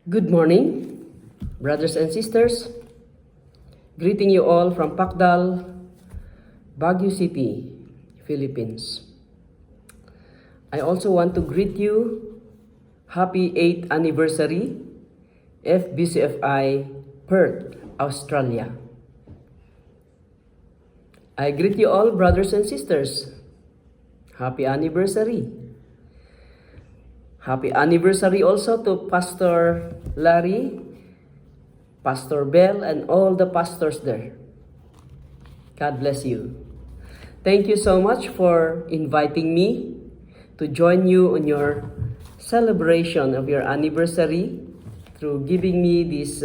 Good morning, brothers and sisters. Greeting you all from Pacdal, Baguio City, Philippines. I also want to greet you, happy 8th anniversary, FBCFI, Perth, Australia. I greet you all, brothers and sisters. Happy anniversary. Happy anniversary also to Pastor Larry, Pastor Bell, and all the pastors there. God bless you. Thank you so much for inviting me to join you on your celebration of your anniversary through giving me this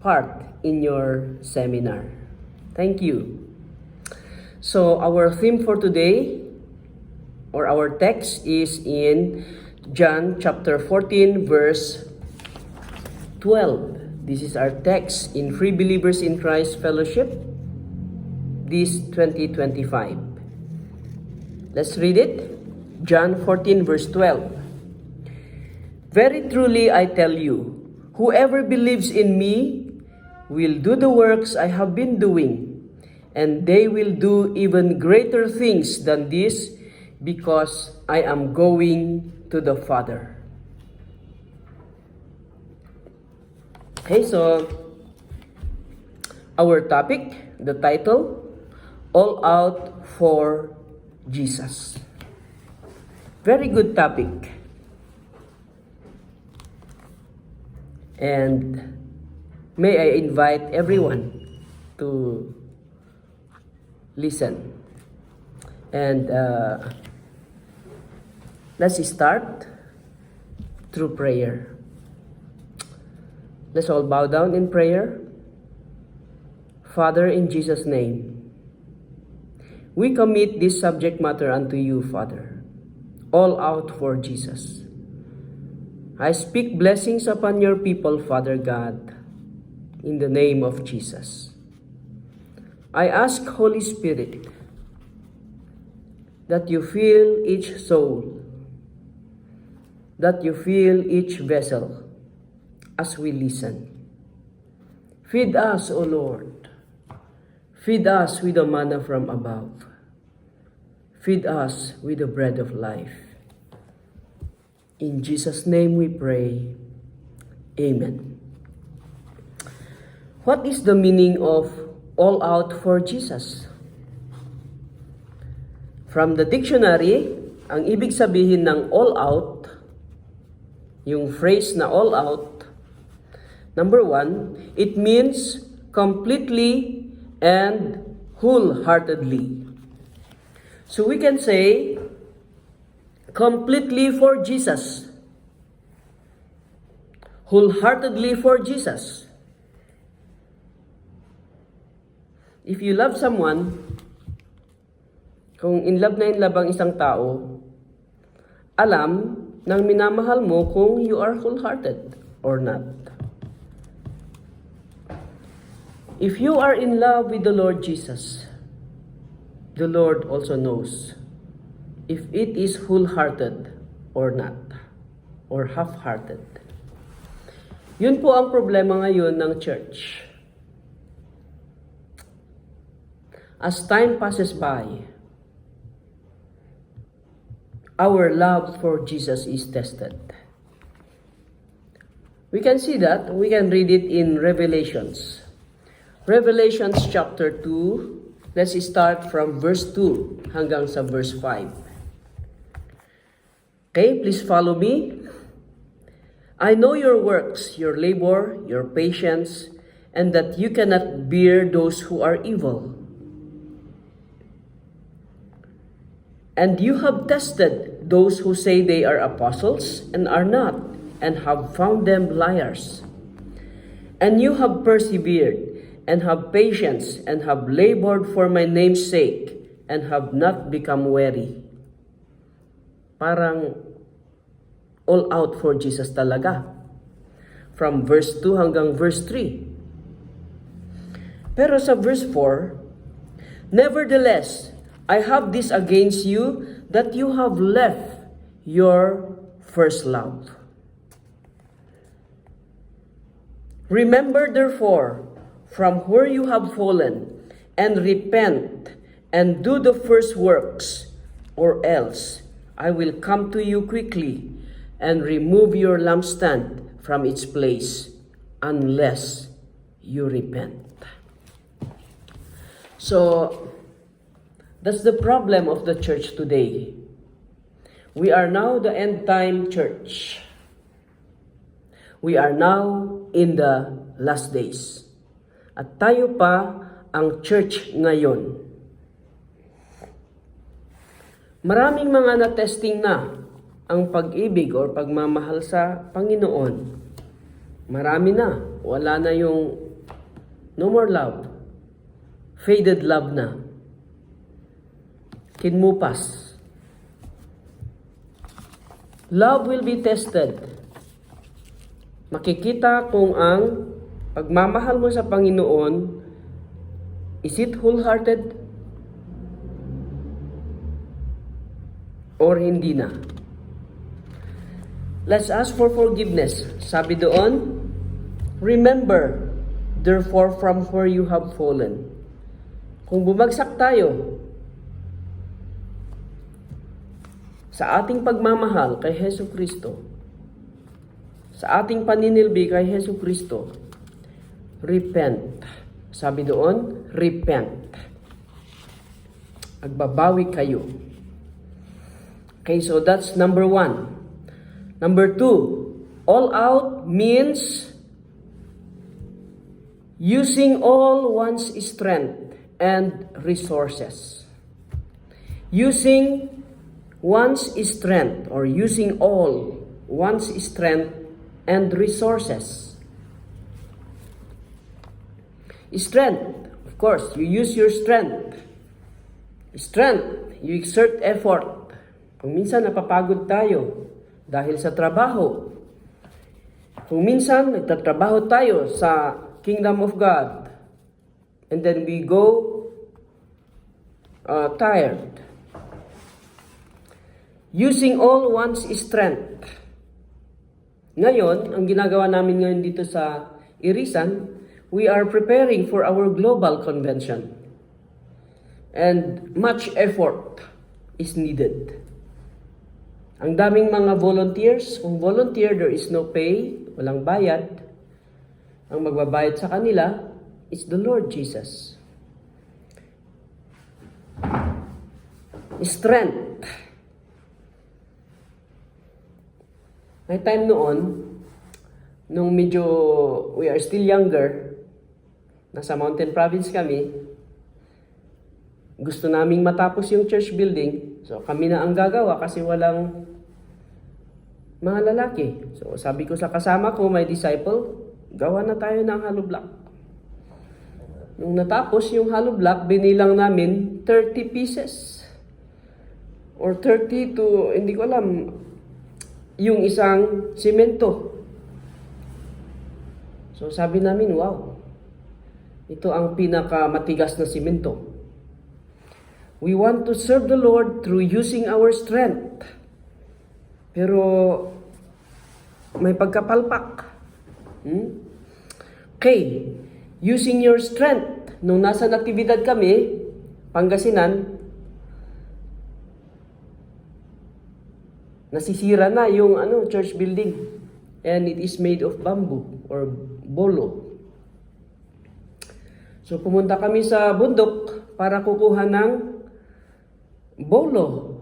part in your seminar. Thank you. So our theme for today, or our text, is in John chapter 14 verse 12. This is our text in Free Believers in Christ Fellowship this 2025. Let's read it. John 14 verse 12. Very truly I tell you, whoever believes in me will do the works I have been doing, and they will do even greater things than this, because I am going to the Father. Okay, so our topic, the title, All Out for Jesus. Very good topic. And may I invite everyone to listen. And let's start through prayer. Let's all bow down in prayer. Father, in Jesus' name, we commit this subject matter unto you, Father. All out for Jesus. I speak blessings upon your people, Father God, in the name of Jesus. I ask, Holy Spirit, that you fill each soul, that you fill each vessel as we listen. Feed us, O Lord. Feed us with the manna from above. Feed us with the bread of life. In Jesus' name we pray. Amen. What is the meaning of all out for Jesus? From the dictionary, ang ibig sabihin ng all out, yung phrase na all out, number one, it means completely and wholeheartedly. So we can say, completely for Jesus. Wholeheartedly for Jesus. If you love someone, kung in love ang isang tao, alam ng minamahal mo kung you are wholehearted or not. If you are in love with the Lord Jesus, the Lord also knows if it is wholehearted or not, or half-hearted. Yun po ang problema ngayon ng church. As time passes by, our love for Jesus is tested. We can see that. We can read it in Revelations. Revelations chapter 2. Let's start from verse 2 hanggang sa verse 5. Okay, please follow me. I know your works, your labor, your patience, and that you cannot bear those who are evil. And you have tested those who say they are apostles and are not, and have found them liars. And you have persevered, and have patience, and have labored for my name's sake, and have not become weary. Parang all out for Jesus talaga. From verse 2 hanggang verse 3. Pero sa verse 4, nevertheless, I have this against you, that you have left your first love. Remember therefore from where you have fallen, and repent, and do the first works, or else I will come to you quickly, and remove your lampstand from its place, unless you repent. So, that's the problem of the church today. We are now the end time church. We are now in the last days. At tayo pa ang church ngayon. Maraming mga na-testing na ang pag-ibig or pagmamahal sa Panginoon. Marami na. Wala na yung no more love. Faded love na. Kinmupas. Love will be tested. Makikita kung ang pagmamahal mo sa Panginoon, is it wholehearted? Or hindi na? Let's ask for forgiveness. Sabi doon, remember, therefore, from where you have fallen. Kung bumagsak tayo sa ating pagmamahal kay Hesus Kristo, sa ating paninilbi kay Hesus Kristo, repent. Sabi doon, repent. Agbabawi kayo. Okay, so that's number 1. Number 2, all out means using all one's strength and resources. Using one's strength or using all one's strength and resources. Strength, of course, you use your strength. Strength, you exert effort. Kung minsan napapagod tayo dahil sa trabaho. Kung minsan nagtatrabaho tayo sa Kingdom of God. And then we go tired. Using all one's strength. Ngayon, ang ginagawa namin ngayon dito sa Irisan, we are preparing for our global convention. And much effort is needed. Ang daming mga volunteers. Kung volunteer, there is no pay, walang bayad. Ang magbabayad sa kanila is the Lord Jesus. Strength. May time noon, nung medyo we are still younger, nasa mountain province kami, gusto naming matapos yung church building. So kami na ang gagawa kasi walang mga lalaki. So sabi ko sa kasama ko, my disciple, gawa na tayo ng hollow block. Nung natapos yung hollow block, binilang namin 30 pieces. Or 30 to, hindi ko alam, yung isang simento. So sabi namin, wow, ito ang pinakamatigas na simento. We want to serve the Lord through using our strength. Pero may pagkapalpak. Okay, using your strength. Nung nasa naktibidad kami, Pangasinan, nasisira na yung church building. And it is made of bamboo or bolo. So pumunta kami sa bundok para kukuha ng bolo.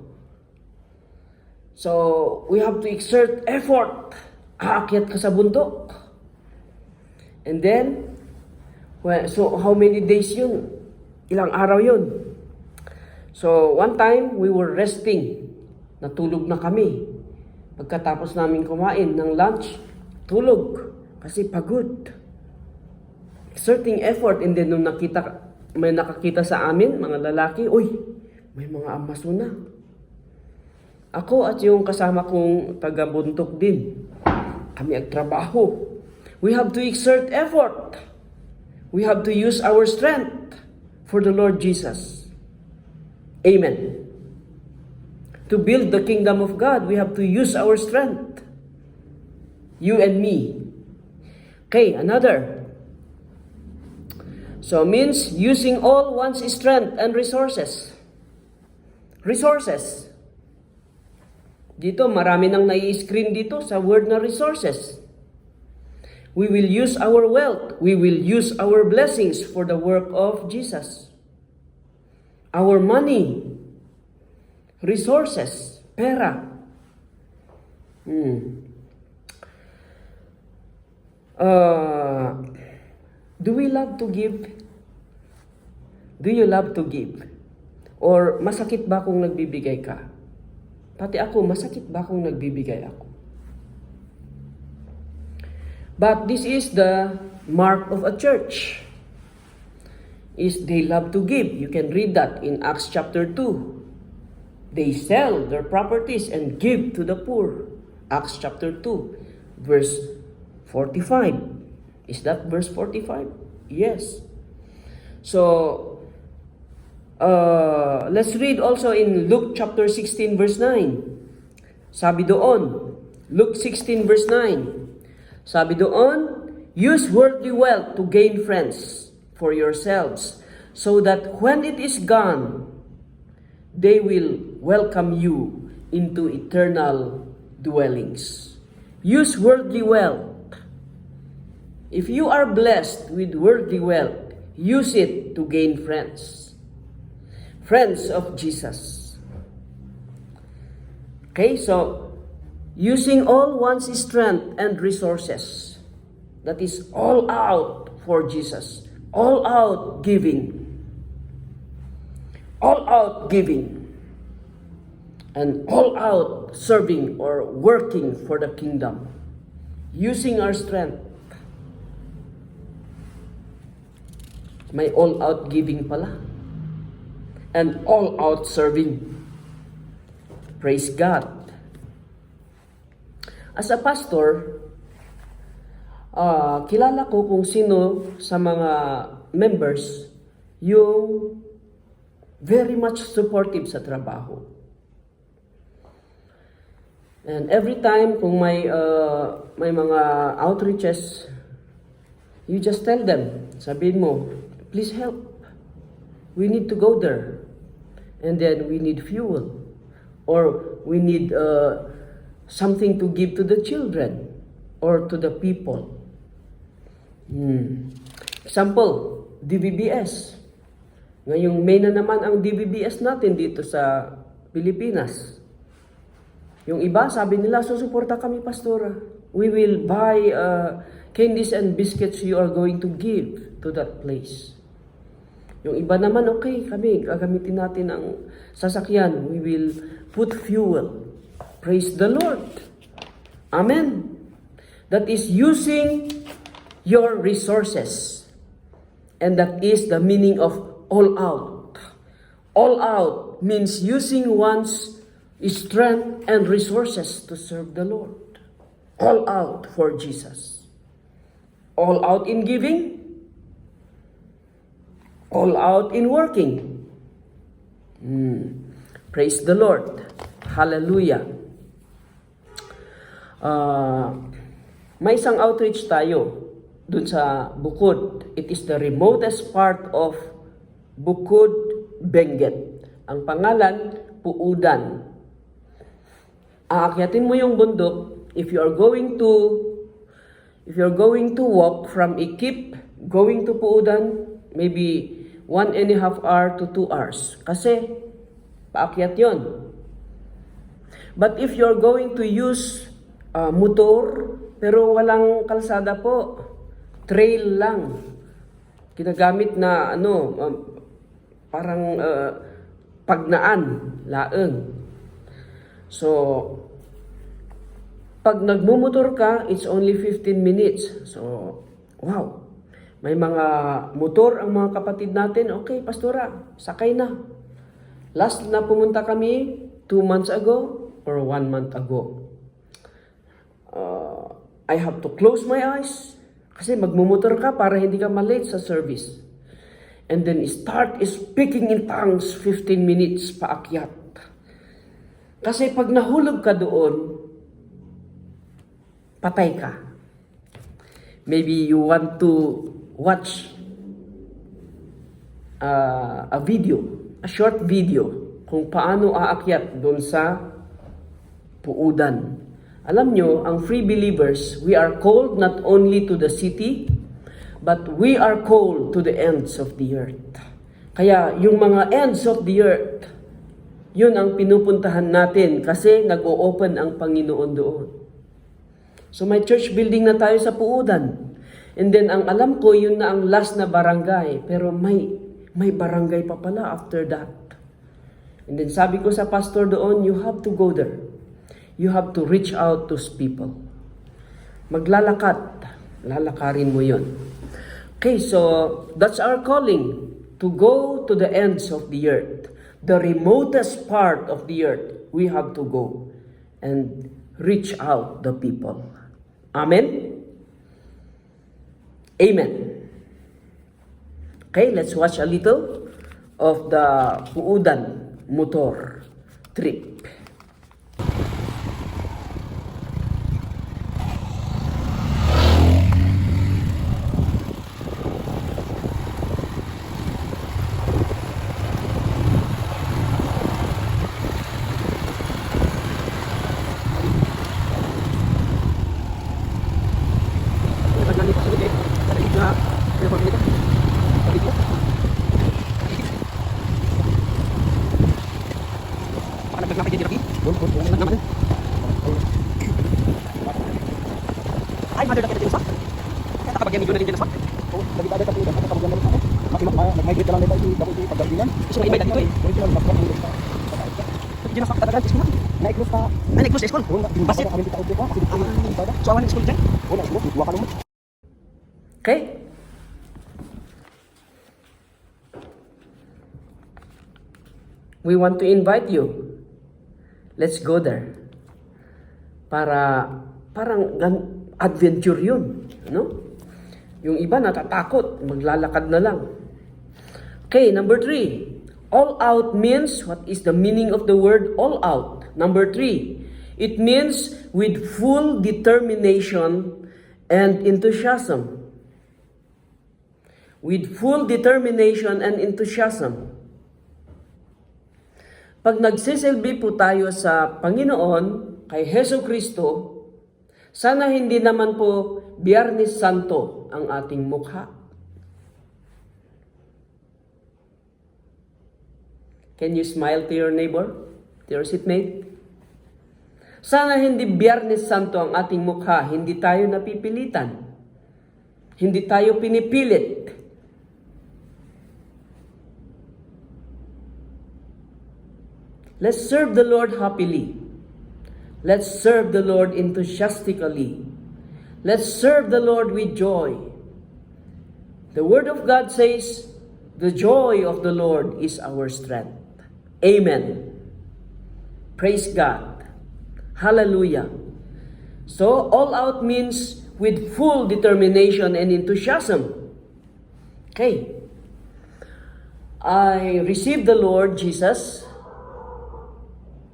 So we have to exert effort. Aakyat ka sa bundok. And then, so how many days yun? Ilang araw yun? So one time, we were resting. Natulog na kami. Pagkatapos namin kumain ng lunch, tulog. Kasi pagod. Exerting effort. And then nung may nakakita sa amin, mga lalaki, uy, may mga amaso na. Ako at yung kasama kong taga-buntok din. Kami agtrabaho. We have to exert effort. We have to use our strength for the Lord Jesus. Amen. To build the kingdom of God, we have to use our strength. You and me. Okay, another. So means using all one's strength and resources. Resources. Dito, marami nang nai-screen dito sa word na resources. We will use our wealth. We will use our blessings for the work of Jesus. Our money. Resources. Pera. Do we love to give? Do you love to give? Or masakit ba kung nagbibigay ka? Pati ako, masakit ba kung nagbibigay ako? But this is the mark of a church. Is they love to give. You can read that in Acts chapter 2. They sell their properties and give to the poor. Acts chapter 2, verse 45. Is that verse 45? Yes. So, let's read also in Luke chapter 16 verse 9. Sabi doon, Luke 16 verse 9. Sabi doon, use worldly wealth to gain friends for yourselves, so that when it is gone, they will welcome you into eternal dwellings. Use worldly wealth. If you are blessed with worldly wealth, use it to gain friends. Friends of Jesus. Okay, so using all one's strength and resources. That is all out for Jesus. All out giving. All out giving. And all out serving or working for the kingdom. Using our strength. May all out giving pala. And all out serving. Praise God. As a pastor, kilala ko kung sino sa mga members yung very much supportive sa trabaho. And every time kung may mga outreaches, you just tell them, sabihin mo, please help. We need to go there. And then we need fuel. Or we need something to give to the children or to the people. Example, DBBS. Ngayong May na naman ang DBBS natin dito sa Pilipinas. Yung iba, sabi nila, susuporta kami, Pastora. We will buy candies and biscuits you are going to give to that place. Yung iba naman, okay, kami, gagamitin natin ang sasakyan. We will put fuel. Praise the Lord. Amen. That is using your resources. And that is the meaning of all out. All out means using one's strength and resources to serve the Lord. All out for Jesus. All out in giving. All out in working. Praise the Lord. Hallelujah. May isang outreach tayo dun sa Bukod. It is the remotest part of Bukod, Benguet. Ang pangalan, Puudan. Aakyatin mo yung bundok if you are going to walk from Ikip going to Puudan, maybe 1.5 hours to 2 hours. Kasi, paakyat yon. But if you're going to use motor, pero walang kalsada po, trail lang. Ginagamit na, parang pagnaan, laeng. So, pag nagmumotor ka, it's only 15 minutes. So, wow. May mga motor ang mga kapatid natin. Okay, Pastora, sakay na. Last na pumunta kami 2 months ago or 1 month ago. I have to close my eyes kasi magmumotor ka para hindi ka malate sa service. And then start speaking in tongues 15 minutes paakyat. Kasi pag nahulog ka doon, patay ka. Maybe you want to watch a video, a short video, kung paano aakyat doon sa puudan. Alam nyo, ang free believers, we are called not only to the city, but we are called to the ends of the earth. Kaya yung mga ends of the earth, yun ang pinupuntahan natin kasi nag-o-open ang Panginoon doon. So may church building na tayo sa puudan. And then ang alam ko, yun na ang last na barangay. Pero may barangay pa pala after that. And then sabi ko sa pastor doon, you have to go there. You have to reach out to people. Maglalakad. Lalakarin mo yun. Okay, so that's our calling. To go to the ends of the earth. The remotest part of the earth, we have to go and reach out the people. Amen? Amen. Okay, let's watch a little of the Puudan motor trip. Ay, mother na kita din sa. Kaya kapag yan na din sa. Oh, lagi ada tapi dah kapag yan na sa. Mag-migrate ka lang nila dapat yung pagdagilan. Gusto mo i-invite dito eh. Original mas kapag sa. Diyan sa katagan school. Na-close ka. Na-close school. Basit kami kita audio pa. So awan school dyan. Wala, dua ka naman. Okay. We want to invite you. Let's go there. Parang adventure yun. No? Yung iba natatakot. Maglalakad na lang. Okay, number 3. All out means, what is the meaning of the word all out? Number 3. It means with full determination and enthusiasm. With full determination and enthusiasm. Pag nagsisilbi po tayo sa Panginoon, kay Hesus Kristo, sana hindi naman po Biyernes Santo ang ating mukha. Can you smile to your neighbor, to your seatmate? Sana hindi Biyernes Santo ang ating mukha, hindi tayo napipilitan. Hindi tayo pinipilit. Let's serve the Lord happily. Let's serve the Lord enthusiastically. Let's serve the Lord with joy. The Word of God says, the joy of the Lord is our strength. Amen. Praise God. Hallelujah. So, all out means with full determination and enthusiasm. Okay. I received the Lord Jesus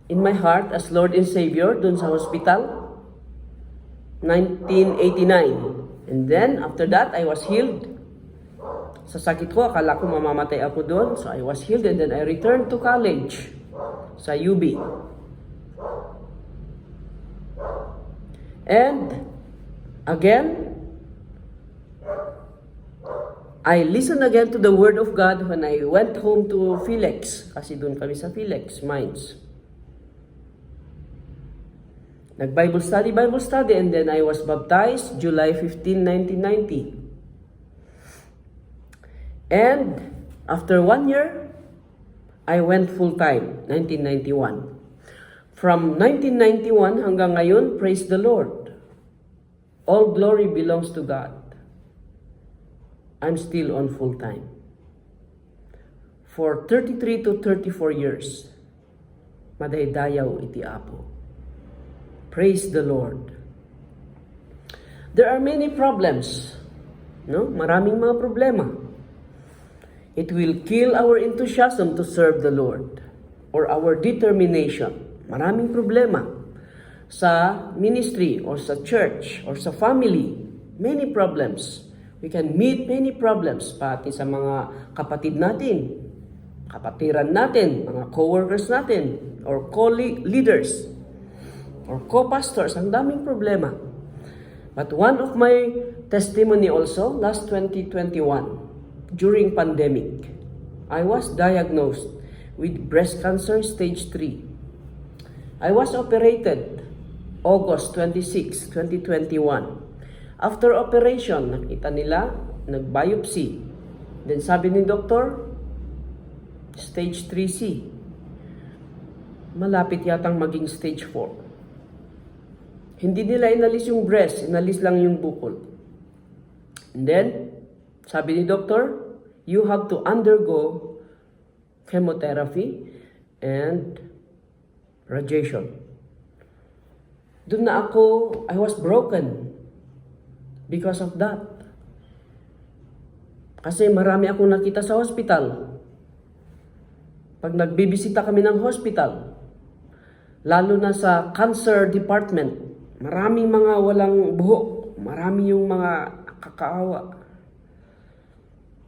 in my heart as Lord and Savior dun sa hospital, 1989. And then, after that, I was healed. Sa sakit ko, akala ko mamamatay ako doon. So, I was healed and then I returned to college sa UB. And, again, I listened again to the Word of God when I went home to Felix. Kasi doon kami sa Felix Mines. Nag-Bible study, and then I was baptized July 15, 1990. And after 1 year, I went full-time, 1991. From 1991 hanggang ngayon, praise the Lord. All glory belongs to God. I'm still on full-time. For 33 to 34 years, madaydayaw iti Apo. Praise the Lord. There are many problems. No? Maraming mga problema. It will kill our enthusiasm to serve the Lord or our determination. Maraming problema sa ministry or sa church or sa family. Many problems. We can meet many problems pati sa mga kapatid natin, kapatiran natin, mga co-workers natin, or co-leaders, or co-pastors. Ang daming problema. But one of my testimony also, last 2021, during pandemic, I was diagnosed with breast cancer stage 3. I was operated August 26, 2021. After operation, nakita nila, nag-biopsy. Then sabi ni doktor, stage 3C. Malapit yatang maging stage 4. Hindi nila inalis yung breast, inalis lang yung bukol. And then, sabi ni doktor, you have to undergo chemotherapy and radiation. Doon na ako, I was broken because of that. Kasi marami akong nakita sa hospital. Pag nagbibisita kami ng hospital, lalo na sa cancer department, maraming mga walang buhok, marami yung mga kakaawa.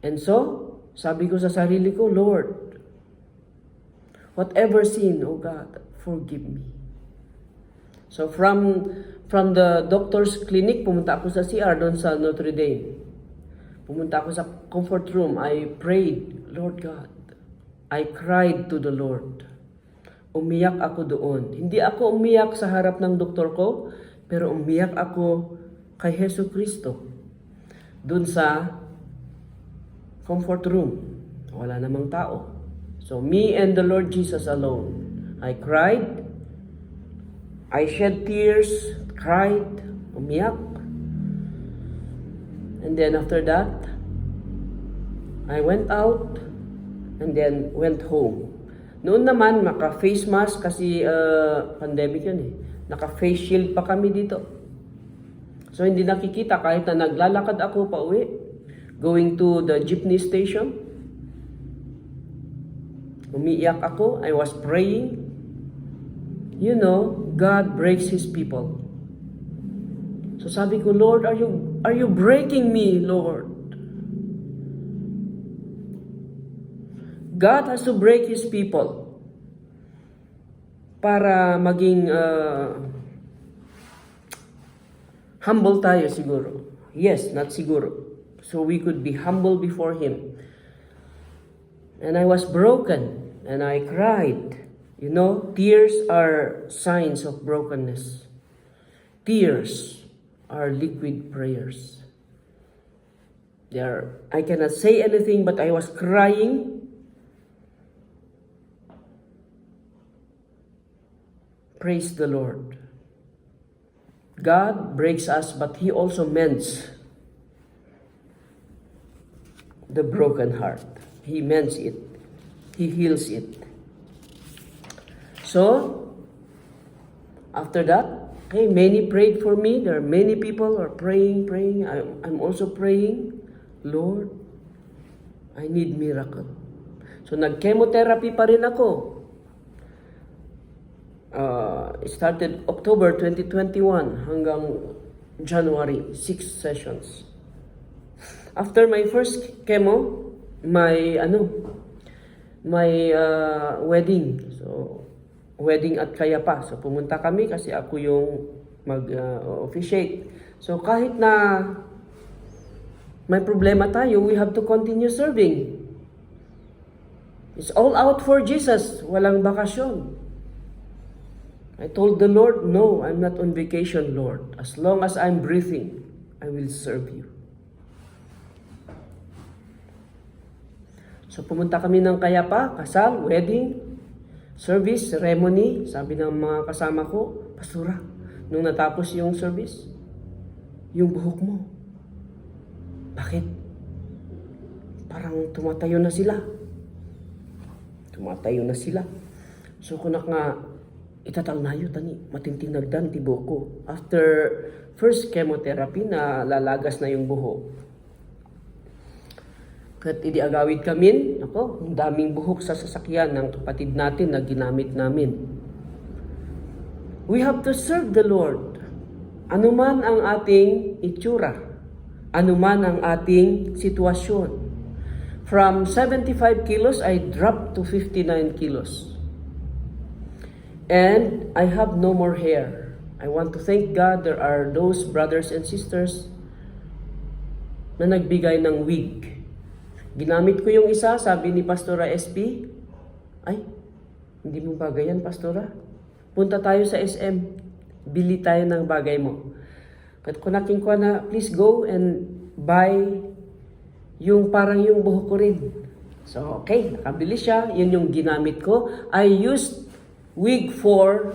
And so, sabi ko sa sarili ko, Lord, whatever sin, oh God, forgive me. So from the doctor's clinic, pumunta ako sa CR doon sa Notre Dame. Pumunta ako sa comfort room. I prayed, Lord God. I cried to the Lord. Umiyak ako doon. Hindi ako umiyak sa harap ng doktor ko, pero umiyak ako kay Hesus Kristo. Doon sa comfort room. Wala namang tao. So me and the Lord Jesus alone. I cried. I shed tears, cried, umiyak. And then after that, I went out and then went home. Noon naman, naka-face mask kasi pandemic yun eh. Naka-face shield pa kami dito. So hindi nakikita kahit na naglalakad ako pa uwi. Going to the jeepney station. Umiiyak ako. I was praying. You know, God breaks His people. So sabi ko, Lord, are you breaking me, Lord? God has to break His people para maging humble tayo siguro. Yes, not siguro. So we could be humble before Him. And I was broken and I cried. You know, tears are signs of brokenness. Tears are liquid prayers. I cannot say anything, but I was crying. Praise the Lord. God breaks us, but He also mends the broken heart. He mends it. He heals it. So, after that, okay, many prayed for me. There are many people who are praying. I'm also praying, Lord, I need miracle. So, nag-chemotherapy pa rin ako. It started October 2021 hanggang January, 6 sessions. After my first chemo, my wedding. So, wedding at Kayapa. So, pumunta kami kasi ako yung mag-officiate. So, kahit na may problema tayo, we have to continue serving. It's all out for Jesus. Walang bakasyon. I told the Lord, no, I'm not on vacation, Lord. As long as I'm breathing, I will serve you. So, pumunta kami ng Kayapa, kasal, wedding, service, ceremony. Sabi ng mga kasama ko, Pastora, nung natapos yung service, yung buhok mo, bakit? Parang tumatayo na sila. So kunak nga, itatangnayo tani, matinting nagdan ti buhok ko. After first chemotherapy, na lalagas na yung buhok. Kat idiagawid kami, ang daming buhok sa sasakyan ng kapatid natin na ginamit namin. We have to serve the Lord. Anuman ang ating itsura, anuman ang ating sitwasyon. From 75 kilos, I dropped to 59 kilos. And I have no more hair. I want to thank God there are those brothers and sisters na nagbigay ng wig. Ginamit ko yung isa, sabi ni Pastora SP, ay, hindi mo bagay yan, Pastora. Punta tayo sa SM, bili tayo ng bagay mo. At kunakin ko na, please go and buy yung parang yung buhok ko rin. So, okay, nakabili siya. Yun yung ginamit ko. I used wig for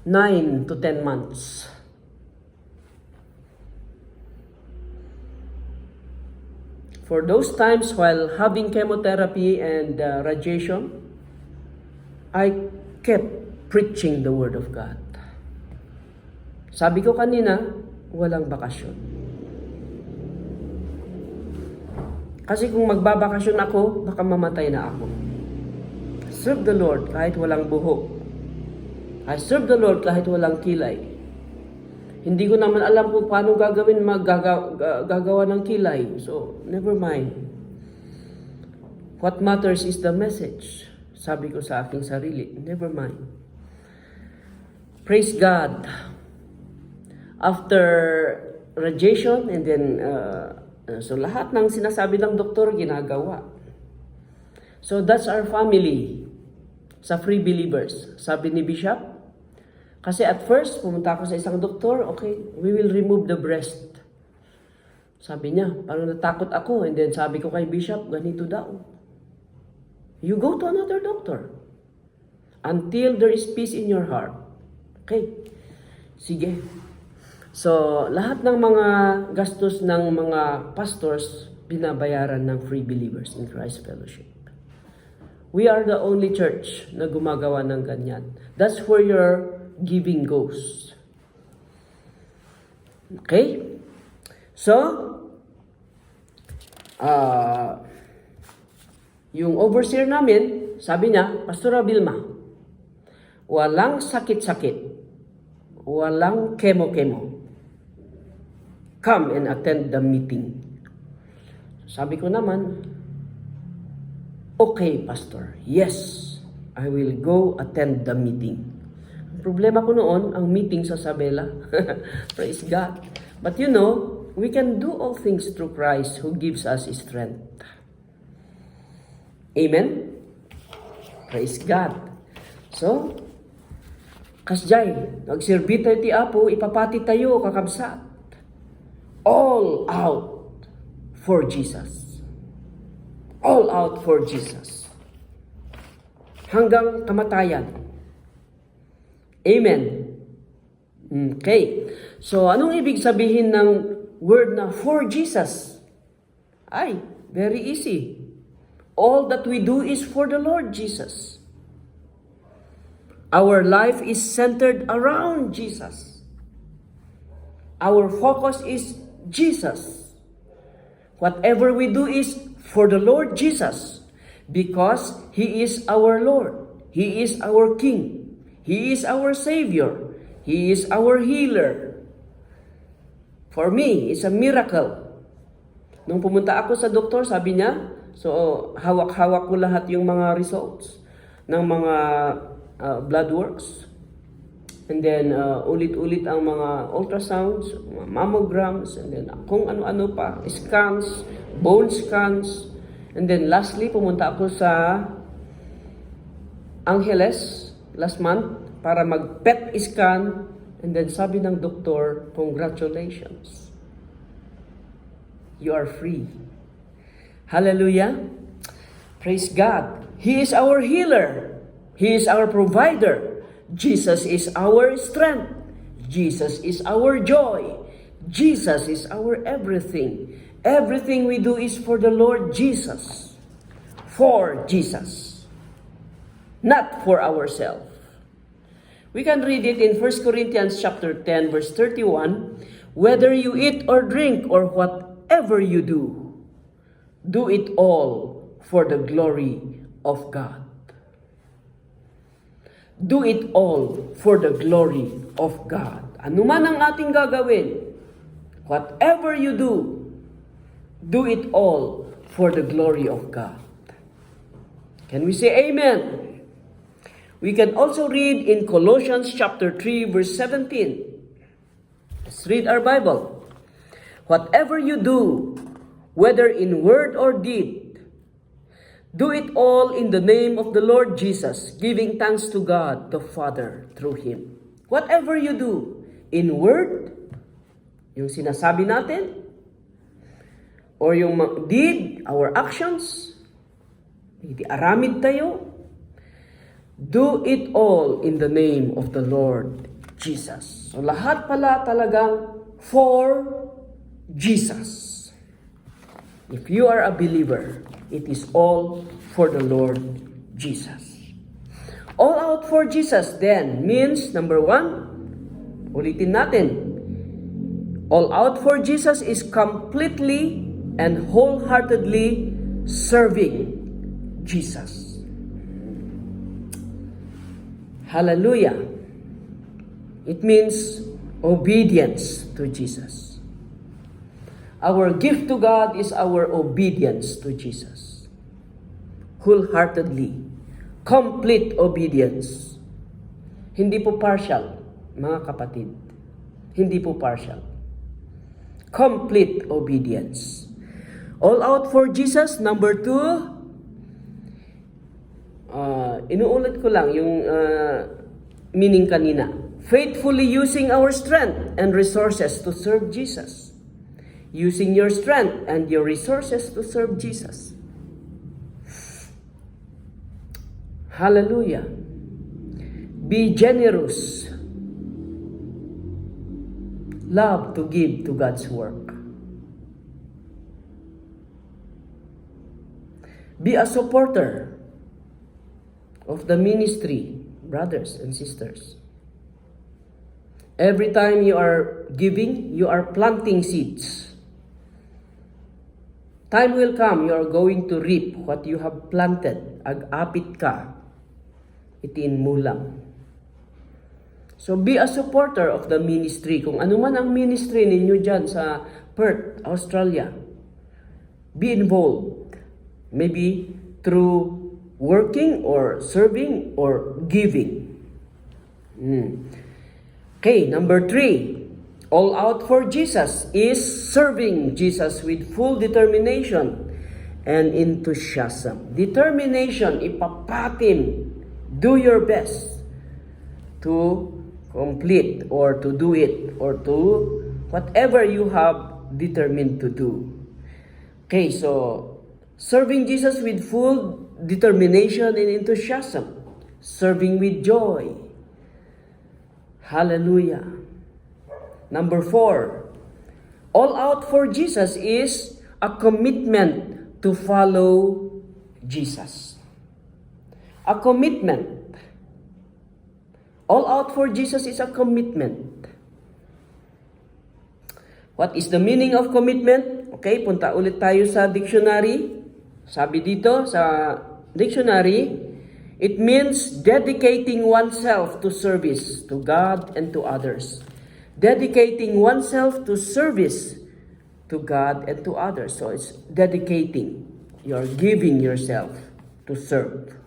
9 to 10 months. For those times while having chemotherapy and radiation, I kept preaching the Word of God. Sabi ko kanina, walang bakasyon. Kasi kung magbabakasyon ako, baka mamatay na ako. I serve the Lord kahit walang buhok. I serve the Lord kahit walang kilay. Hindi ko naman alam kung paano gagawin gagawa ng kilay. So, never mind. What matters is the message. Sabi ko sa aking sarili, never mind. Praise God. After radiation and then so lahat ng sinasabi ng doktor ginagawa. So that's our family sa Free Believers. Sabi ni Bishop, kasi at first pumunta ako sa isang doktor, okay, we will remove the breast. Sabi niya, parang natakot ako, and then sabi ko kay Bishop, ganito daw. You go to another doctor until there is peace in your heart. Okay, sige. So, lahat ng mga gastos ng mga pastors, binabayaran ng Free Believers in Christ Fellowship. We are the only church na gumagawa ng ganyan. That's where your giving goes. Okay? So, yung overseer namin, sabi niya, Pastora Vilma, walang sakit-sakit, walang kemo-kemo. Come and attend the meeting. Sabi ko naman, okay, Pastor. Yes, I will go attend the meeting. Ang problema ko noon, ang meeting sa Sabela. Praise God. But you know, we can do all things through Christ who gives us strength. Amen? Praise God. So, kasjay, nagsirbi tayo ti Apo, ipapati tayo kakabsat. All out for Jesus. All out for Jesus. Hanggang kamatayan. Amen. Okay. So, anong ibig sabihin ng word na for Jesus? Ay, very easy. All that we do is for the Lord Jesus. Our life is centered around Jesus. Our focus is Jesus. Whatever we do is for the Lord Jesus, because He is our Lord. He is our King. He is our Savior. He is our healer. For me, it's a miracle. Nung pumunta ako sa doktor, sabi niya, so hawak-hawak ko lahat yung mga results ng mga blood works. And then, ulit-ulit ang mga ultrasounds, mga mammograms, and then kung ano-ano pa, scans, bone scans. And then lastly, pumunta ako sa Angeles last month para mag-PET scan. And then sabi ng doktor, congratulations. You are free. Hallelujah. Praise God. He is our healer. He is our provider. Jesus is our strength. Jesus is our joy. Jesus is our everything. Everything we do is for the Lord Jesus. For Jesus. Not for ourselves. We can read it in 1 Corinthians chapter 10 verse 31. Whether you eat or drink or whatever you do, do it all for the glory of God. do it all for the glory of God. Ano man ang ating gagawin, whatever you do it all for the glory of God. Can we say amen? We can also read in Colossians chapter 3 verse 17. Let's read our Bible. Whatever you do, whether in word or deed, do it all in the name of the Lord Jesus, giving thanks to God the Father through Him. Whatever you do, in word, yung sinasabi natin, or yung deed, our actions, hindi aramid tayo, do it all in the name of the Lord Jesus. So lahat pala talagang for Jesus. If you are a believer, it is all for the Lord Jesus. All out for Jesus then means, number one, ulitin natin, all out for Jesus is completely and wholeheartedly serving Jesus. Hallelujah. It means obedience to Jesus. Our gift to God is our obedience to Jesus. Wholeheartedly. Complete obedience. Hindi po partial, mga kapatid. Hindi po partial. Complete obedience. All out for Jesus. Number two, inuulit ko lang yung meaning kanina. Faithfully using our strength and resources to serve Jesus. Using your strength and your resources to serve Jesus. Hallelujah. Be generous. Love to give to God's work. Be a supporter of the ministry, brothers and sisters. Every time you are giving, you are planting seeds. Time will come, you are going to reap what you have planted. Ag-apit ka, itiin mo lang. So be a supporter of the ministry. Kung ano man ang ministry ninyo dyan sa Perth, Australia, be involved. Maybe through working or serving or giving. Okay, number three. All out for Jesus is serving Jesus with full determination and enthusiasm. Determination, ipapatin, do your best to complete or to do it or to whatever you have determined to do. Okay, so serving Jesus with full determination and enthusiasm. Serving with joy. Hallelujah. Number four, all out for Jesus is a commitment to follow Jesus. A commitment. All out for Jesus is a commitment. What is the meaning of commitment? Okay, punta ulit tayo sa dictionary. Sabi dito sa dictionary, it means dedicating oneself to service to God and to others. Dedicating oneself to service to God and to others. So it's dedicating. You're giving yourself to serve.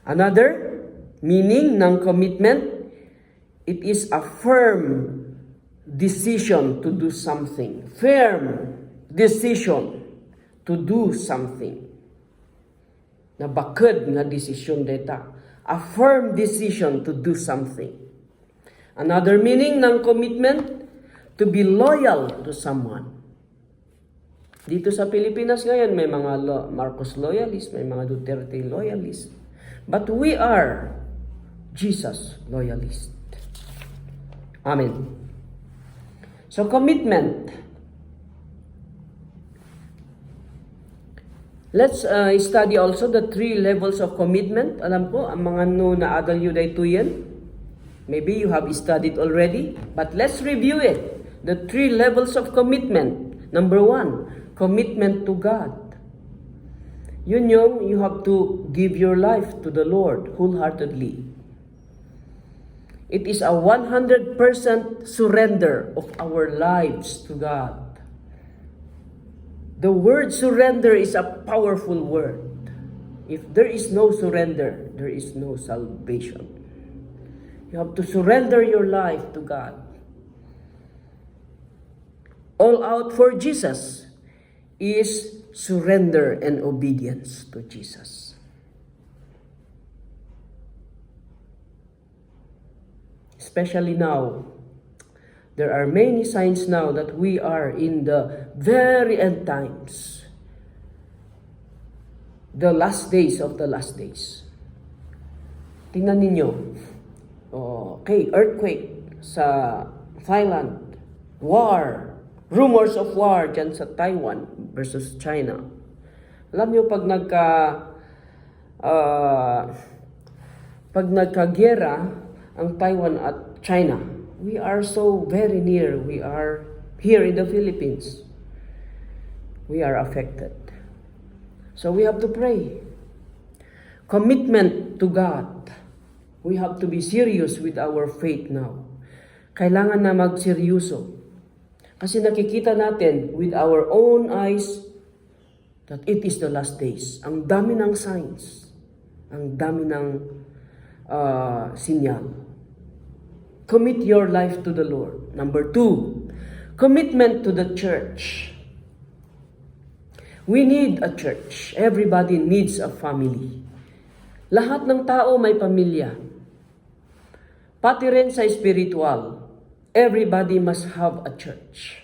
Another meaning ng commitment, it is a firm decision to do something. Firm decision to do something. Na bakod nga desisyon deta. A firm decision to do something. Another meaning ng commitment, to be loyal to someone. Dito sa Pilipinas ngayon, may mga Marcos loyalists, may mga Duterte loyalists. But we are Jesus loyalists. Amen. So commitment. Let's study also the three levels of commitment. Alam ko, ang mga na adal yu dayto yan. Maybe you have studied already, but let's review it. The three levels of commitment. Number one, commitment to God. Yun yung you have to give your life to the Lord wholeheartedly. It is a 100% surrender of our lives to God. The word surrender is a powerful word. If there is no surrender, there is no salvation. You have to surrender your life to God. All out for Jesus is surrender and obedience to Jesus. Especially now, there are many signs now that we are in the very end times. The last days of the last days. Tingnan ninyo. Okay, earthquake sa Thailand. War. Rumors of war dyan sa Taiwan versus China. Alam nyo, pag nagkagera ang Taiwan at China, we are so very near. We are here in the Philippines. We are affected. So we have to pray. Commitment to God. We have to be serious with our faith now. Kailangan na magseryoso. Kasi nakikita natin with our own eyes that it is the last days. Ang dami ng signs. Ang dami ng sinyal. Commit your life to the Lord. Number 2, commitment to the church. We need a church. Everybody needs a family. Lahat ng tao may pamilya. Pati rin sa spiritual. Everybody must have a church.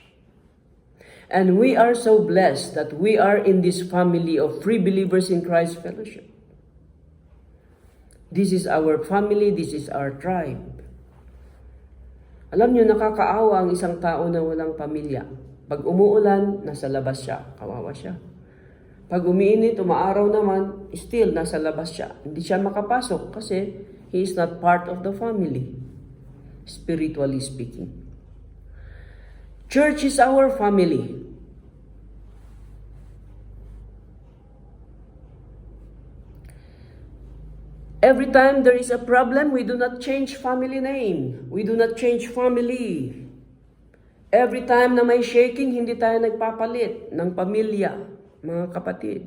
And we are so blessed that we are in this family of free believers in Christ Fellowship. This is our family, this is our tribe. Alam niyo, nakakaawa ang isang tao na walang pamilya. Pag umuulan, nasa labas siya. Kawawa siya. Pag umiinit, umaaraw naman, still nasa labas siya. Hindi siya makapasok kasi he is not part of the family. Spiritually speaking. Church is our family. Every time there is a problem, we do not change family name. We do not change family. Every time na may shaking, hindi tayo nagpapalit ng pamilya, mga kapatid.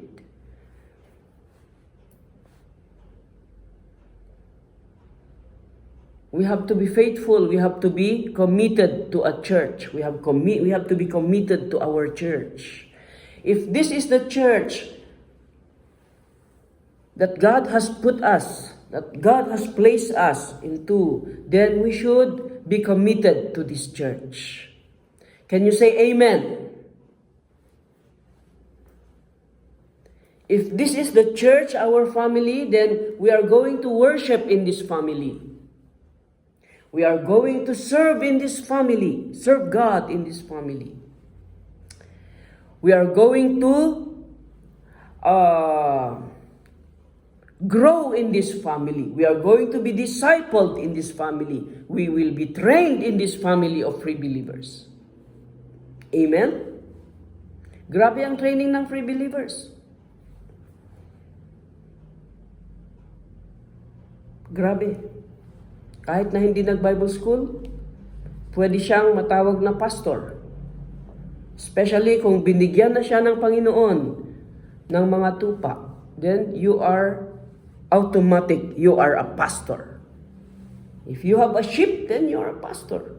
We have to be faithful. We have to be committed to a church. We have to be committed to our church. If this is the church that God has put us, that God has placed us into, then we should be committed to this church. Can you say amen? If this is the church, our family, then we are going to worship in this family. We are going to serve in this family, serve God in this family. We are going to grow in this family. We are going to be discipled in this family. We will be trained in this family of free believers. Amen? Grabe ang training ng free believers. Grabe. Kahit na hindi nag-Bible school, pwede siyang matawag na pastor. Especially kung binigyan na siya ng Panginoon ng mga tupa, then you are automatic, you are a pastor. If you have a sheep, then you are a pastor.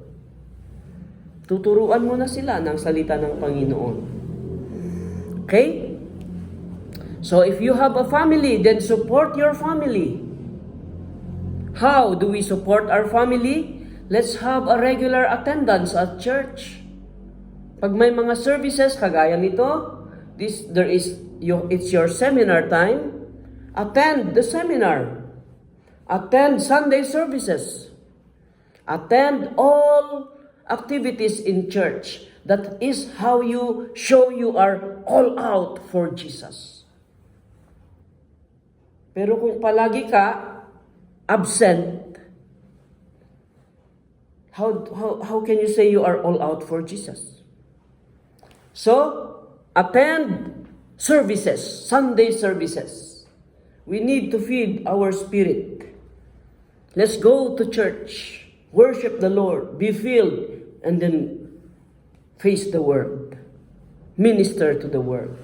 Tuturuan mo na sila ng salita ng Panginoon. Okay? So if you have a family, then support your family. How do we support our family? Let's have a regular attendance at church. Pag may mga services kagaya nito, it's your seminar time. Attend the seminar. Attend Sunday services. Attend all activities in church. That is how you show you are all out for Jesus. Pero kung palagi ka absent, how can you say you are all out for Jesus? So, attend services, Sunday services. We need to feed our spirit. Let's go to church. Worship the Lord. Be filled. And then face the Word. Minister to the Word.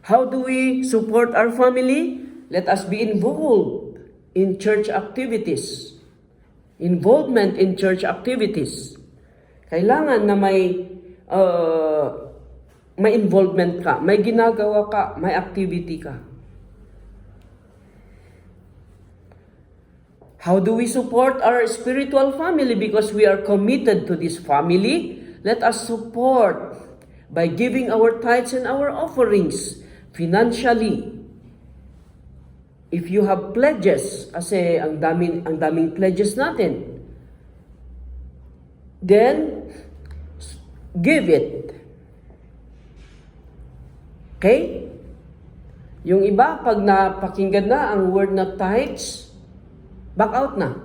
How do we support our family? Let us be involved in church activities. Involvement in church activities. Kailangan na may involvement ka, may ginagawa ka, may activity ka. How do we support our spiritual family? Because we are committed to this family, let us support by giving our tithes and our offerings financially. If you have pledges, kasi ang daming pledges natin, then give it. Okay? Yung iba, pag napakinggan na ang word na tithes, back out na.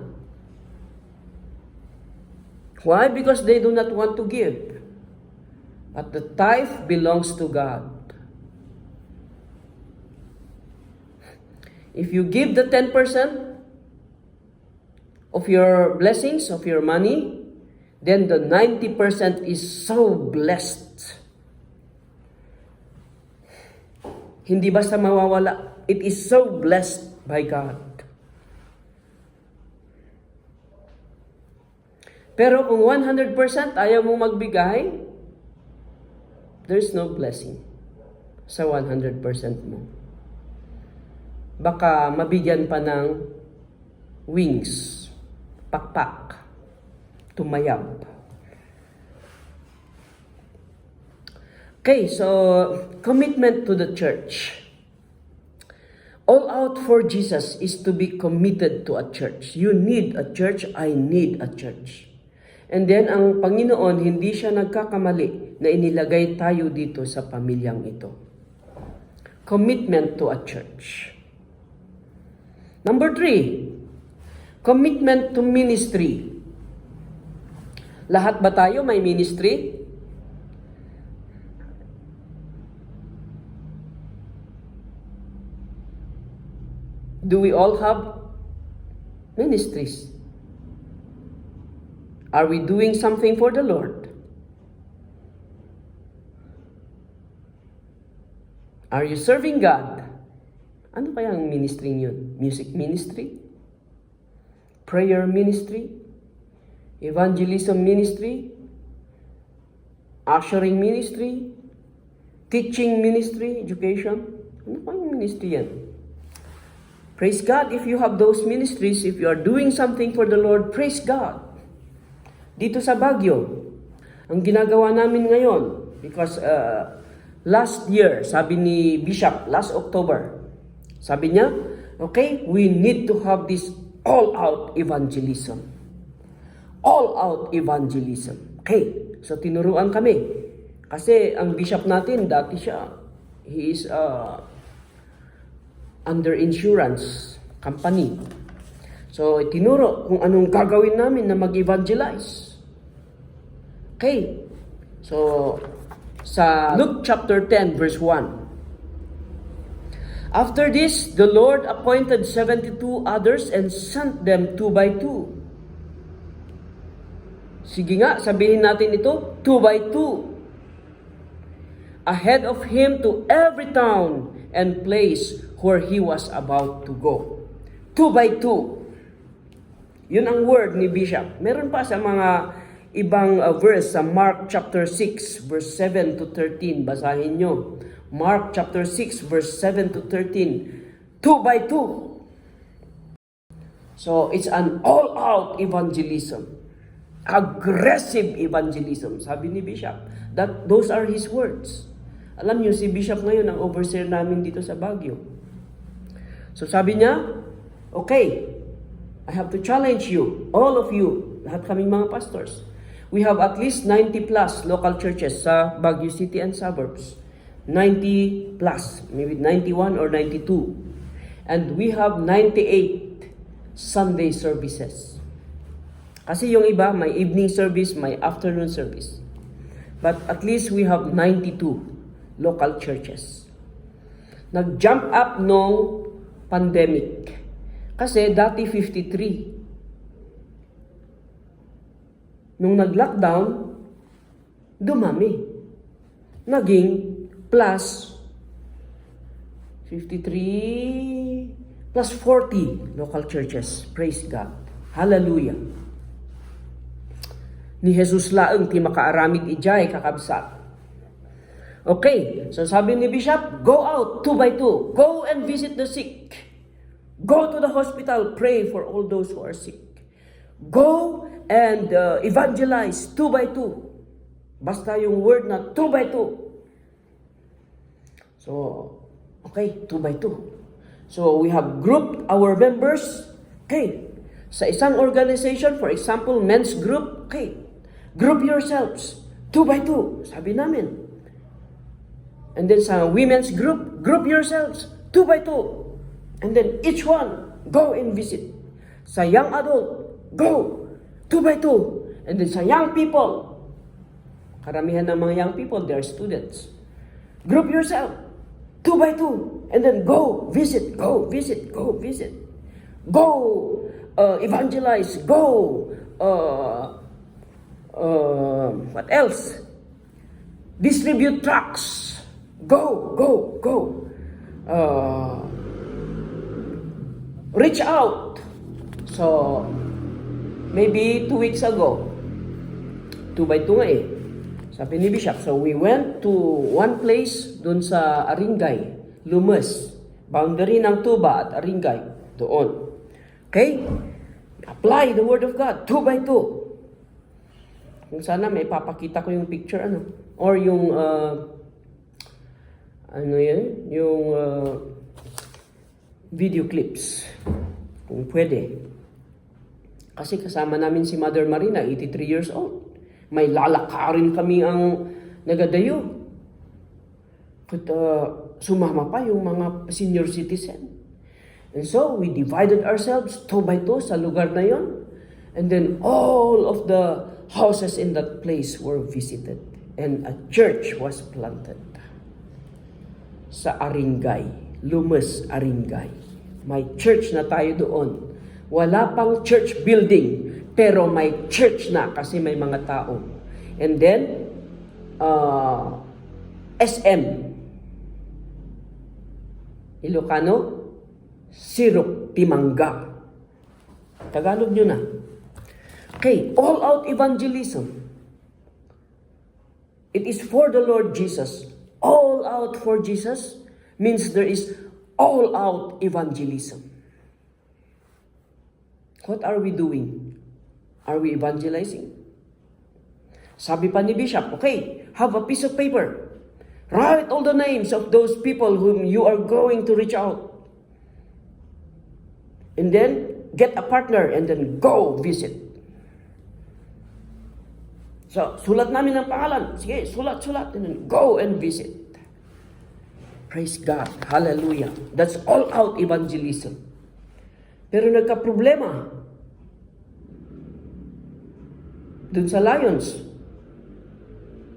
Why? Because they do not want to give. But the tithe belongs to God. If you give the 10% of your blessings, of your money, then the 90% is so blessed. Hindi basta mawawala. It is so blessed by God. Pero kung 100% ayaw mong magbigay, there's no blessing sa 100% mo. Baka mabigyan pa ng wings, pakpak, tumayab. Okay, so commitment to the church. All out for Jesus is to be committed to a church. You need a church, I need a church. And then ang Panginoon, hindi siya nagkakamali na inilagay tayo dito sa pamilyang ito. Commitment to a church. Number 3, commitment to ministry. Lahat ba tayo may ministry? Do we all have ministries? Are we doing something for the Lord? Are you serving God? Ano kaya ang ministry yun? Music ministry? Prayer ministry? Evangelism ministry? Ushering ministry? Teaching ministry? Education? Ano kayang ministry yan? Praise God if you have those ministries. If you are doing something for the Lord, praise God. Dito sa Baguio, ang ginagawa namin ngayon, because last year, sabi ni Bishop, last October, sabi niya, okay, we need to have this all-out evangelism. All-out evangelism. Okay, so tinuruan kami. Kasi ang bishop natin, dati siya, he is under insurance company. So, tinuro kung anong gagawin namin na mag-evangelize. Okay. So, sa Luke chapter 10, verse 1. After this, the Lord appointed 72 others and sent them 2 by 2. Sige nga, sabihin natin ito, 2 by 2. Ahead of him to every town and place where he was about to go. 2 by 2. Yun ang word ni Bishop. Meron pa sa mga ibang verse sa Mark chapter 6, verse 7 to 13. Basahin nyo. Mark chapter 6, verse 7 to 13. 2 by 2. So, it's an all-out evangelism. Aggressive evangelism. Sabi ni Bishop. Those are his words. Alam nyo, si Bishop ngayon ang overseer namin dito sa Baguio. So, sabi niya, okay, I have to challenge you, all of you, lahat kaming mga pastors. We have at least 90 plus local churches sa Baguio City and suburbs. 90 plus, maybe 91 or 92. And we have 98 Sunday services. Kasi yung iba, may evening service, may afternoon service. But at least we have 92 local churches. Nag-jump up nung pandemic. Kasi dati 53. Nung nag-lockdown, dumami. Naging plus 53 plus 40 local churches. Praise God. Hallelujah. Ni Jesus laeng ti makaaramid ijay kakabsat. Okay, so sabi ni Bishop, go out 2 by 2. Go and visit the sick. Go to the hospital, pray for all those who are sick. Go and evangelize 2 by 2. Basta yung word na 2 by 2. So, okay, 2 by 2. So, we have grouped our members. Okay, sa isang organization, for example, men's group, okay, group yourselves 2 by 2. Sabi namin. And then sa women's group, group yourselves 2 by 2. And then each one, go and visit. Sa young adult, go 2 by 2. And then sa young people, karamihan ng mga young people, they are students. Group yourself 2 by 2. And then go visit, go visit, go visit. Go evangelize, go what else? Distribute tracts. Go, go, go. Reach out. So, maybe 2 weeks ago, 2 by 2 nga eh. Sabi ni Bishop, so we went to one place dun sa Aringay, Lumas, boundary ng Tuba at Aringay, doon. Okay? Apply the Word of God, 2 by 2. Kung sana may papakita ko yung picture, or yung, yung video clips, kung pwede. Kasi kasama namin si Mother Marina, 83 years old. May lalakarin kami ang nagadayo. At sumama pa yung mga senior citizen. And so, we divided ourselves 2 by 2 sa lugar na yon. And then, all of the houses in that place were visited. And a church was planted. Sa Aringay, Lumas, Aringay. May church na tayo doon. Wala pang church building, pero may church na kasi may mga tao. And then, SM, Ilocano, Sirok, Timanga. Tagalog nyo na. Okay, all-out evangelism. It is for the Lord Jesus. All out for Jesus means there is all-out evangelism. What are we doing? Are we evangelizing? Sabi pa ni Bishop, okay, have a piece of paper. Write all the names of those people whom you are going to reach out. And then, get a partner and then go visit. So, sulat namin ang pangalan. Sige, sulat. And then go and visit. Praise God. Hallelujah. That's all-out evangelism. Pero nagka-problema dun sa Lions.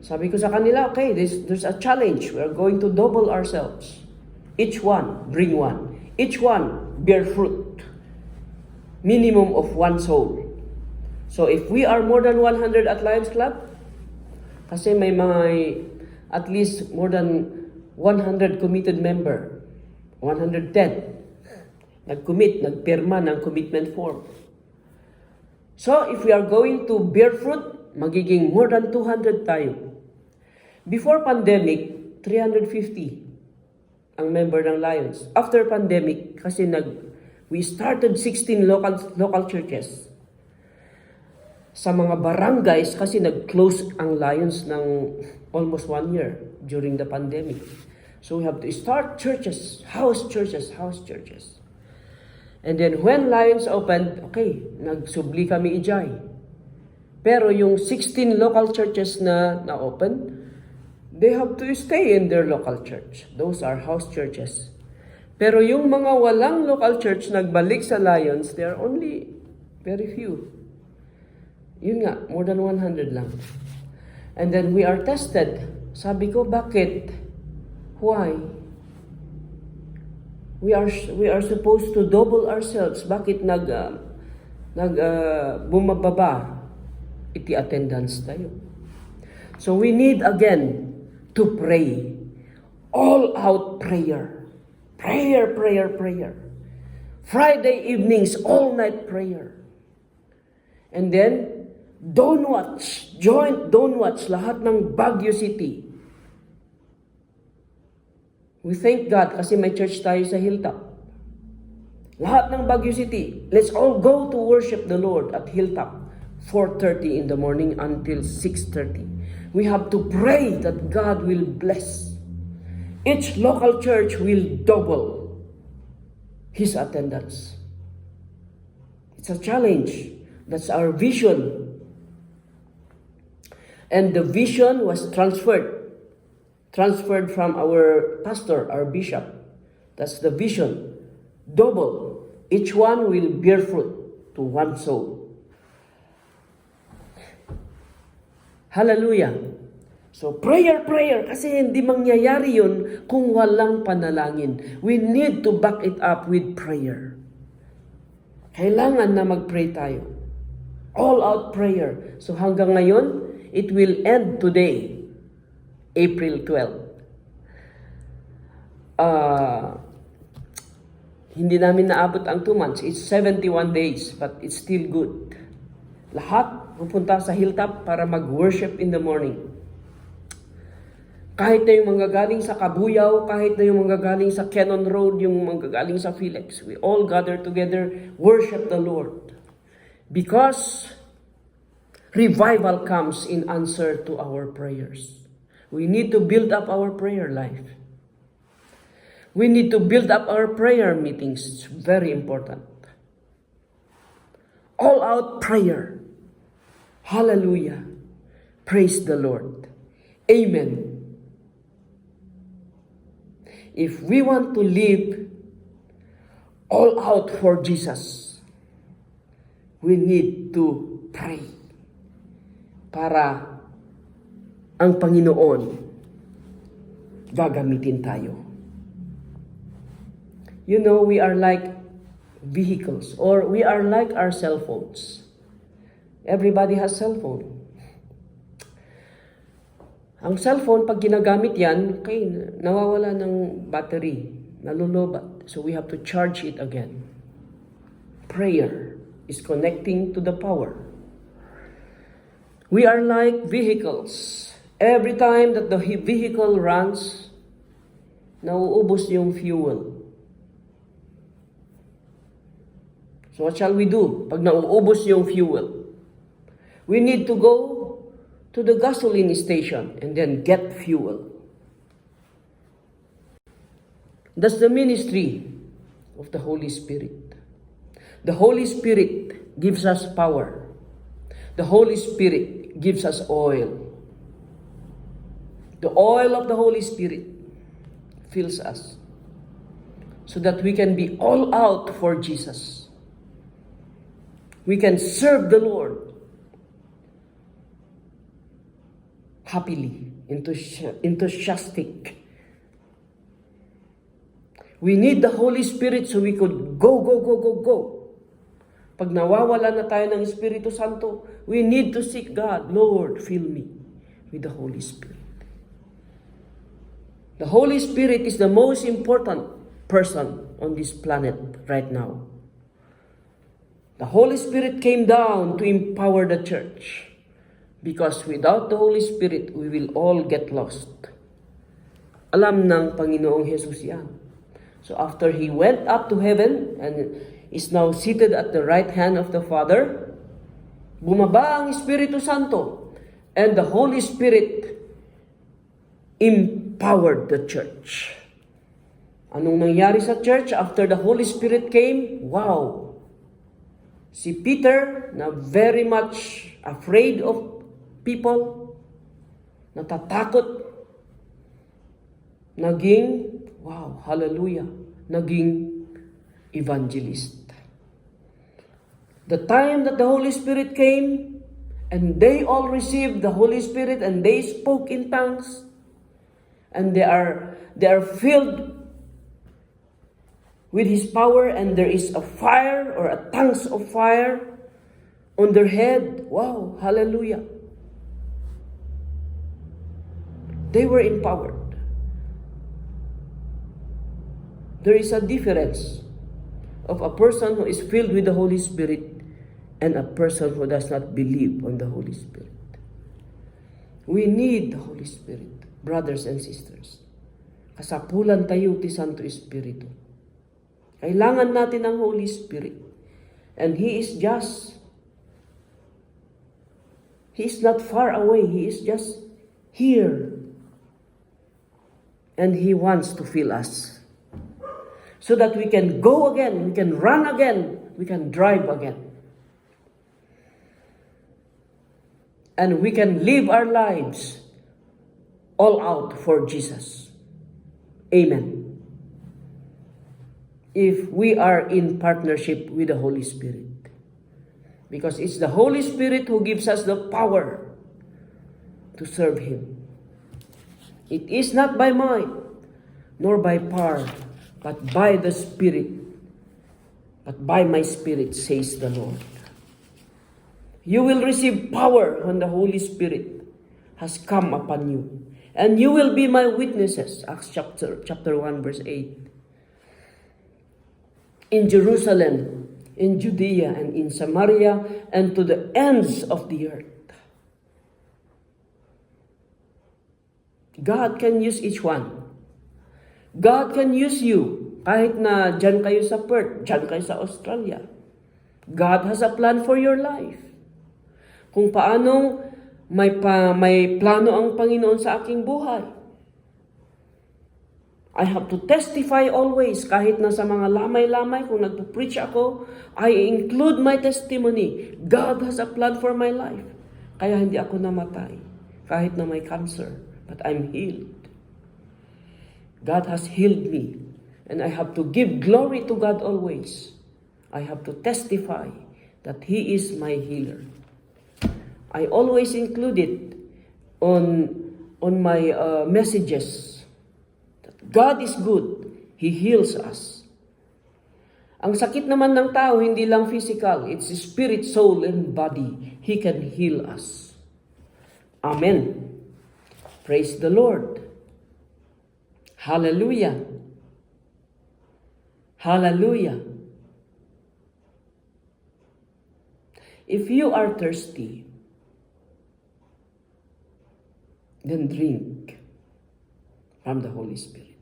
Sabi ko sa kanila, okay, there's a challenge. We are going to double ourselves. Each one, bring one. Each one, bear fruit. Minimum of 1 soul. So if we are more than 100 at Lions Club, kasi may mga at least more than 100 committed member, 110, nag-commit, nagpirma ng commitment form. So if we are going to bear fruit, magiging more than 200 tayo. Before pandemic, 350 ang member ng Lions. After pandemic, kasi we started 16 local churches. Sa mga barangays, kasi nag-close ang Lions ng almost 1 year during the pandemic. So we have to start churches, house churches. And then when Lions opened, okay, nagsubli kami ijay. Pero yung 16 local churches na open, they have to stay in their local church. Those are house churches. Pero yung mga walang local church nagbalik sa Lions, there are only very few. Yun nga, more than 100 lang. And then we are tested. Sabi ko, bakit? Why? We are supposed to double ourselves. Bakit bumababa? iti attendance tayo. So we need again to pray. All out prayer. Prayer, prayer, prayer. Friday evenings, all night prayer. And then, don't watch lahat ng Baguio City. We thank God kasi may church tayo sa Hilltop. Lahat ng Baguio City, let's all go to worship the Lord at Hilltop, 4:30 in the morning until 6:30. We have to pray that God will bless. Each local church will double his attendance. It's a challenge. That's our vision. And the vision was transferred from our pastor, our bishop. That's the vision. Double. Each one will bear fruit to one soul. Hallelujah. So prayer, kasi hindi mangyayari yun kung walang panalangin. We need to back it up with prayer. Kailangan na mag-pray tayo. All out prayer. So hanggang ngayon, it will end today, April 12. Hindi namin naabot ang 2 months. It's 71 days, but it's still good. Lahat pupunta sa Hilltop para mag-worship in the morning. Kahit na yung manggagaling sa Kabuyaw, kahit na yung manggagaling sa Cannon Road, yung manggagaling sa Felix, we all gather together, worship the Lord. Because revival comes in answer to our prayers. We need to build up our prayer life. We need to build up our prayer meetings. It's very important. All out prayer. Hallelujah. Praise the Lord. Amen. If we want to live all out for Jesus, we need to pray para ang Panginoon gagamitin tayo. You know, we are like vehicles, or we are like our cell phones. Everybody has cell phone. Ang cellphone, pag ginagamit yan, nawawala ng battery, nalulubat. So we have to charge it again. Prayer is connecting to the power. We are like vehicles. Every time that the vehicle runs, nauubos yung fuel. So what shall we do pag nauubos yung fuel? We need to go to the gasoline station and then get fuel. That's the ministry of the Holy Spirit. The Holy Spirit gives us power. The Holy Spirit gives us oil. The oil of the Holy Spirit fills us so that we can be all out for Jesus. We can serve the Lord happily, enthusiastic. We need the Holy Spirit so we could go. Pag nawawala na tayo ng Espiritu Santo, we need to seek God. Lord, fill me with the Holy Spirit. The Holy Spirit is the most important person on this planet right now. The Holy Spirit came down to empower the church. Because without the Holy Spirit, we will all get lost. Alam ng Panginoong Jesus yan. So after He went up to heaven and is now seated at the right hand of the Father, bumaba ang Espiritu Santo, and the Holy Spirit empowered the church. Anong nangyari sa church after the Holy Spirit came? Wow! Si Peter, na very much afraid of people, natatakot, naging, wow, hallelujah, naging evangelist. The time that the Holy Spirit came, and they all received the Holy Spirit, and they spoke in tongues, and they are filled with His power, and there is a fire or a tongues of fire. on their head. Wow, hallelujah. They were empowered. There is a difference of a person who is filled with the Holy Spirit and a person who does not believe on the Holy Spirit. We need the Holy Spirit, brothers and sisters. Kasapulan tayo ti Santo Espiritu. Kailangan natin ang Holy Spirit. And He is just, He is not far away. He is just here. And He wants to fill us. So that we can go again, we can run again, we can drive again. And we can live our lives all out for Jesus. Amen. If we are in partnership with the Holy Spirit. Because it's the Holy Spirit who gives us the power to serve Him. It is not by might, nor by power, but by the Spirit. But by my Spirit, says the Lord. You will receive power when the Holy Spirit has come upon you. And you will be my witnesses. Acts chapter 1 verse 8. In Jerusalem, in Judea, and in Samaria, and to the ends of the earth. God can use each one. God can use you. Kahit na dyan kayo sa Perth, dyan kayo sa Australia. God has a plan for your life. Kung paanong may plano ang Panginoon sa aking buhay. I have to testify always, kahit na sa mga lamay-lamay, kung nagpo-preach ako, I include my testimony. God has a plan for my life. Kaya hindi ako namatay, kahit na may cancer, but I'm healed. God has healed me, and I have to give glory to God always. I have to testify that He is my healer. I always include it on my messages. That God is good. He heals us. Ang sakit naman ng tao, hindi lang physical. It's spirit, soul, and body. He can heal us. Amen. Praise the Lord. Hallelujah. Hallelujah. If you are thirsty, then drink from the Holy Spirit.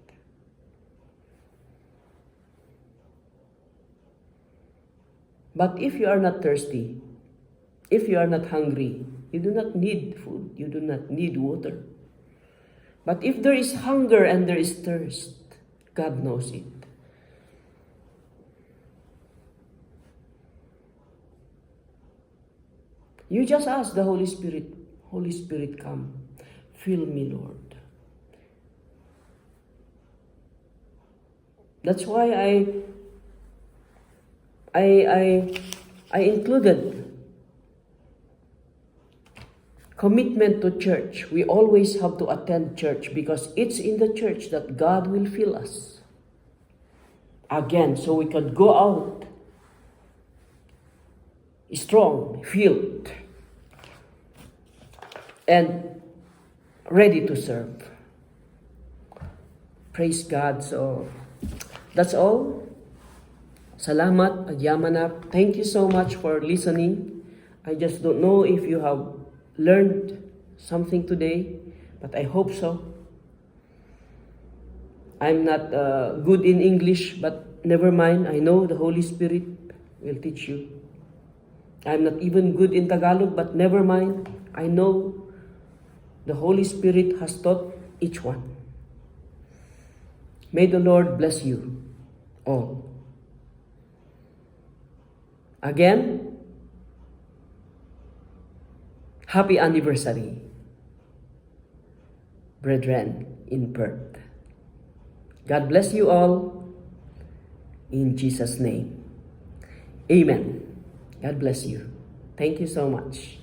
But if you are not thirsty, if you are not hungry, you do not need food, you do not need water. But if there is hunger and there is thirst, God knows it. You just ask the Holy Spirit, Holy Spirit, come. Fill me, Lord. That's why I included commitment to church. We always have to attend church because it's in the church that God will fill us. Again, so we can go out strong, filled, and ready to serve. Praise God. So, that's all. Salamat, Agyamanap. Thank you so much for listening. I just don't know if you have learned something today, but I hope so. I'm not good in English, but never mind. I know the Holy Spirit will teach you. I'm not even good in Tagalog, but never mind. I know the Holy Spirit has taught each one. May the Lord bless you all. Again, happy anniversary, brethren in Perth. God bless you all in Jesus' name. Amen. God bless you. Thank you so much.